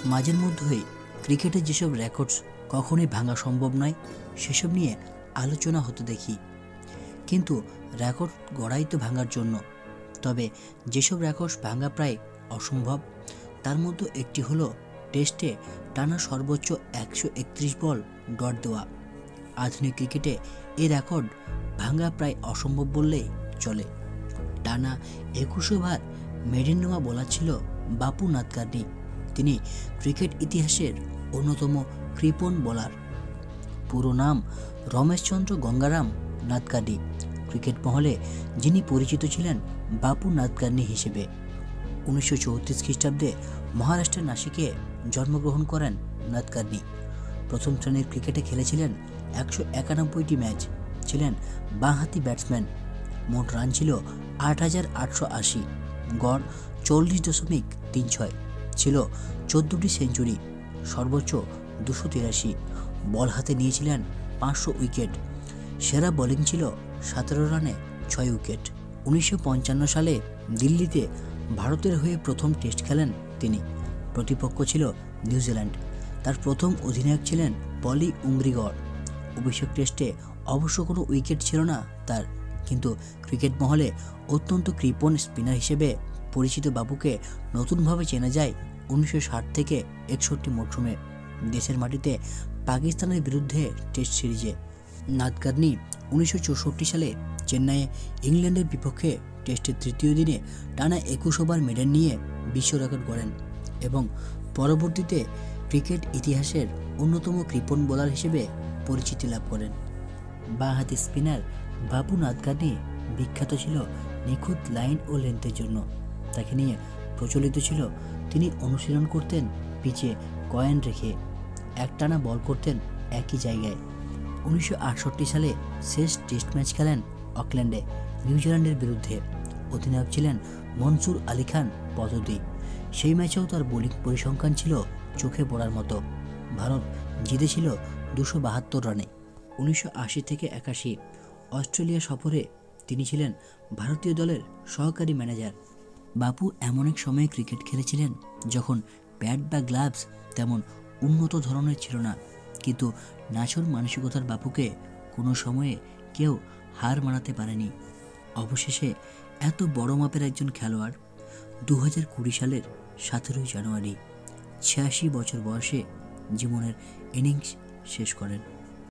মাঝের মধ্যেই ক্রিকেটের যেসব রেকর্ডস কখনোই ভাঙা সম্ভব নয় সেসব নিয়ে আলোচনা হতে দেখি। কিন্তু রেকর্ড গড়াই তো ভাঙার জন্য। তবে যেসব রেকর্ডস ভাঙা প্রায় অসম্ভব তার মধ্যে একটি হলো টেস্টে টানা সর্বোচ্চ 131 বল ডট দেওয়া। আধুনিক ক্রিকেটে এই রেকর্ড ভাঙা প্রায় অসম্ভব বললেই চলে। টানা 21 ওভার মেডেন নেওয়া বোলার ছিল বাপু নাদকার্নি। তিনি ক্রিকেট ইতিহাসের অন্যতম কৃপণ বোলার। পুরো নাম রমেশচন্দ্র গঙ্গারাম নাদকার্নি। ক্রিকেট মহলে যিনি পরিচিত ছিলেন বাপু নাদকার্নি হিসেবে। 1934 খ্রিস্টাব্দে মহারাষ্ট্রের নাসিকে জন্মগ্রহণ করেন নাদকার্নি। প্রথম শ্রেণীর ক্রিকেটে খেলেছিলেন 191টি ম্যাচ। ছিলেন বাঁহাতি ব্যাটসম্যান। মোট রান ছিল 8,880, গড় 40.36, ছিল 14টি সেঞ্চুরি, সর্বোচ্চ 283। বল হাতে নিয়েছিলেন 500 উইকেট। সেরা বোলিং ছিল 17 রানে 6 উইকেট। 1955 সালে দিল্লিতে ভারতের হয়ে প্রথম টেস্ট খেলেন তিনি। প্রতিপক্ষ ছিল নিউজিল্যান্ড। তার প্রথম অধিনায়ক ছিলেন পলি উমরিগড়। অভিষেক টেস্টে অবশ্য কোনো উইকেট ছিল না তার, কিন্তু ক্রিকেট মহলে অত্যন্ত কৃপণ স্পিনার হিসেবে পরিচিত বাবুকে নতুনভাবে চেনা যায় 1960 থেকে 61 মরশুমে দেশের মাটিতে পাকিস্তানের বিরুদ্ধে টেস্ট সিরিজে। নাদকার্নি 1964 সালে চেন্নাইয়ে ইংল্যান্ডের বিপক্ষে টেস্টের তৃতীয় দিনে টানা 21 ওভার মেডেন নিয়ে বিশ্ব রেকর্ড গড়েন এবং পরবর্তীতে ক্রিকেট ইতিহাসের অন্যতম কৃপণ বোলার হিসেবে পরিচিতি লাভ করেন। বাঁহাতি স্পিনার বাপু নাদকার্নি বিখ্যাত ছিল নিখুঁত লাইন ও লেন্থের জন্য। তাকে নিয়ে প্রচলিত ছিল তিনি অনুশীলন করতেন পিচে কয়েন রেখে, একটানা বল করতেন একই জায়গায়। 1968 সালে শেষ টেস্ট ম্যাচ খেলেন অকল্যান্ডে নিউজিল্যান্ডের বিরুদ্ধে। অধিনায়ক ছিলেন মনসুর আলী খান পদ্ধতি। সেই ম্যাচেও তার বোলিং পরিসংখ্যান ছিল চোখে পড়ার মতো। ভারত জিতেছিল 272 রানে। 1980 থেকে 81 অস্ট্রেলিয়া সফরে তিনি ছিলেন ভারতীয় দলের সহকারী ম্যানেজার। বাপু এমন এক সময়ে ক্রিকেট খেলেছিলেন যখন ব্যাট বা গ্লাভস তেমন উন্নত ধরনের ছিল না, কিন্তু নাছোড় মানসিকতার বাপুকে কোনো সময়ে কেউ হার মানাতে পারেনি। অবশেষে এত বড় মাপের একজন খেলোয়াড় 2020 সালের 17 জানুয়ারি 86 বছর বয়সে জীবনের ইনিংস শেষ করেন।